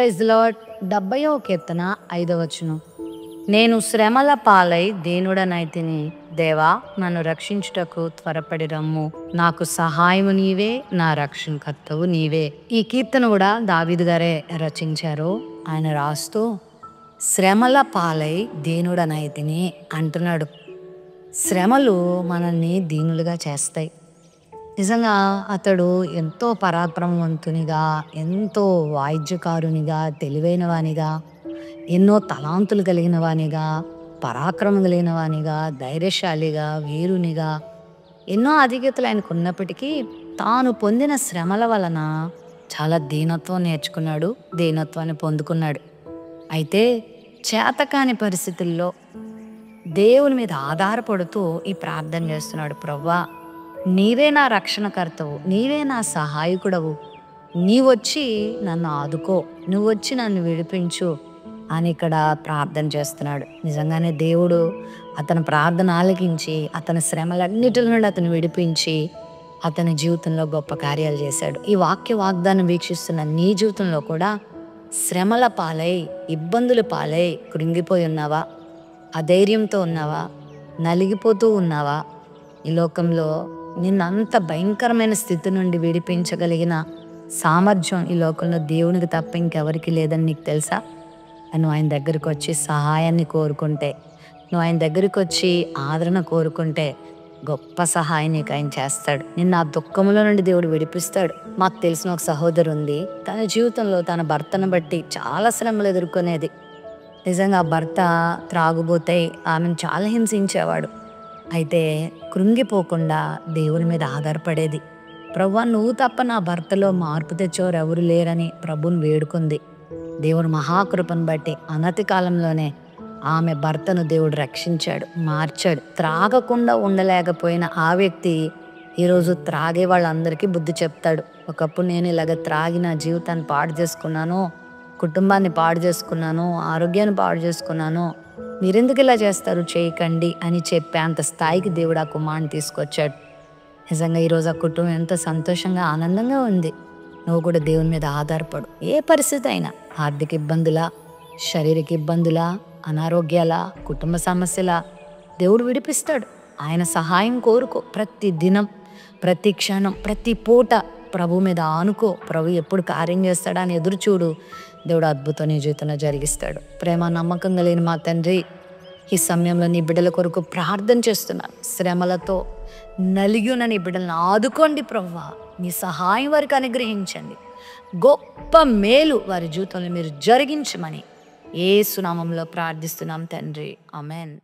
Praise the Lord. 70వ కీర్తన 5వ వచనం. నేను శ్రమల పాలై దీనుడనైతిని, దేవా నన్ను రక్షించుటకు త్వరపడి రమ్ము. నాకు సహాయము నీవే, నా రక్షణకర్తవు నీవే. ఈ కీర్తన కూడా దావీదు గారే రచించారు. ఆయన రాస్తూ శ్రమల పాలై దీనుడనైతిని అంటున్నాడు. శ్రమలు మనల్ని దీనులుగా చేస్తాయి. నిజంగా అతడు ఎంతో పరాక్రమవంతునిగా, ఎంతో వాయిద్యకారునిగా, తెలివైన వానిగా, ఎన్నో తలాంతులు కలిగిన వానిగా, పరాక్రమం కలిగిన వానిగా, ధైర్యశాలిగా, వీరునిగా ఎన్నో అధిగతులు ఆయనకు ఉన్నప్పటికీ తాను పొందిన శ్రమల వలన చాలా దీనత్వం నేర్చుకున్నాడు, దీనత్వాన్ని పొందుకున్నాడు. అయితే చేతకాని పరిస్థితుల్లో దేవుని మీద ఆధారపడుతూ ఈ ప్రార్థన చేస్తున్నాడు. ప్రవ్వా, నీవే నా రక్షణకర్తవు, నీవే నా సహాయకుడవు, నీవొచ్చి నన్ను ఆదుకో, నువ్వొచ్చి నన్ను విడిపించు అని ఇక్కడ ప్రార్థన చేస్తున్నాడు. నిజంగానే దేవుడు అతని ప్రార్థన ఆలకించి అతని శ్రమలన్నిటి నుండి అతను విడిపించి అతని జీవితంలో గొప్ప కార్యాలు చేశాడు. ఈ వాక్య వాగ్దానం వీక్షిస్తున్న నీ జీవితంలో కూడా శ్రమల పాలై, ఇబ్బందుల పాలై కృంగిపోయి ఉన్నావా? అధైర్యంతో ఉన్నావా? నలిగిపోతూ ఉన్నావా? ఈ లోకంలో నిన్నంత భయంకరమైన స్థితి నుండి విడిపించగలిగిన సామర్థ్యం ఈ లోకంలో దేవునికి తప్ప ఇంకెవరికి లేదని నీకు తెలుసా? నువ్వు ఆయన దగ్గరికి వచ్చి సహాయాన్ని కోరుకుంటే, నువ్వు ఆయన దగ్గరికి వచ్చి ఆదరణ కోరుకుంటే గొప్ప సహాయం నీకు ఆయన చేస్తాడు. నిన్ను ఆ దుఃఖంలో నుండి దేవుడు విడిపిస్తాడు. మాకు తెలిసిన ఒక సహోదరు ఉంది. తన జీవితంలో తన భర్తను బట్టి చాలా శ్రమలు ఎదుర్కొనేది. నిజంగా భర్త త్రాగుబోతే ఆమెను చాలా హింసించేవాడు. అయితే కృంగిపోకుండా దేవుని మీద ఆధారపడేది. ప్రభువా, నువ్వు తప్ప నా భర్తలో మార్పు తెచ్చేవారు ఎవరు లేరని ప్రభుని వేడుకుంది. దేవుడు మహాకృపను బట్టి అనతి కాలంలోనే ఆమె భర్తను దేవుడు రక్షించాడు, మార్చాడు. త్రాగకుండా ఉండలేకపోయిన ఆ వ్యక్తి ఈరోజు త్రాగే వాళ్ళందరికీ బుద్ధి చెప్తాడు. ఒకప్పుడు నేను ఇలాగ త్రాగి నా జీవితాన్ని పాడు చేసుకున్నాను, కుటుంబాన్ని పాడు చేసుకున్నాను, ఆరోగ్యాన్ని పాడు చేసుకున్నాను, మీరెందుకు ఇలా చేస్తారు, చేయకండి అని చెప్పే అంత స్థాయికి దేవుడు ఆ కుమారుని తీసుకొచ్చాడు. నిజంగా ఈరోజు ఆ కుటుంబం ఎంత సంతోషంగా, ఆనందంగా ఉంది. నువ్వు కూడా దేవుని మీద ఆధారపడు. ఏ పరిస్థితి అయినా, ఆర్థిక ఇబ్బందులా, శారీరక ఇబ్బందులా, అనారోగ్యాలా, కుటుంబ సమస్యలా, దేవుడు విడిపిస్తాడు. ఆయన సహాయం కోరుకో. ప్రతి దినం, ప్రతి క్షణం, ప్రతి పూట ప్రభు మీద ఆనుకో. ప్రభు ఎప్పుడు కార్యం చేస్తాడా అని ఎదురు చూడు. దేవుడు అద్భుతం నీ జీవితంలో జరిగిస్తాడు. ప్రేమ నమ్మకం కలిగిన మా తండ్రి, ఈ సమయంలో నీ బిడ్డల కొరకు ప్రార్థన చేస్తున్నాను. శ్రమలతో నలిగి ఉన్న నీ బిడ్డలను ఆదుకోండి ప్రభువా. నీ సహాయం వారికి అనుగ్రహించండి. గొప్ప మేలు వారి జీవితంలో మీరు జరిగించమని యేసు నామములో ప్రార్థిస్తున్నాం తండ్రి. ఆమేన్.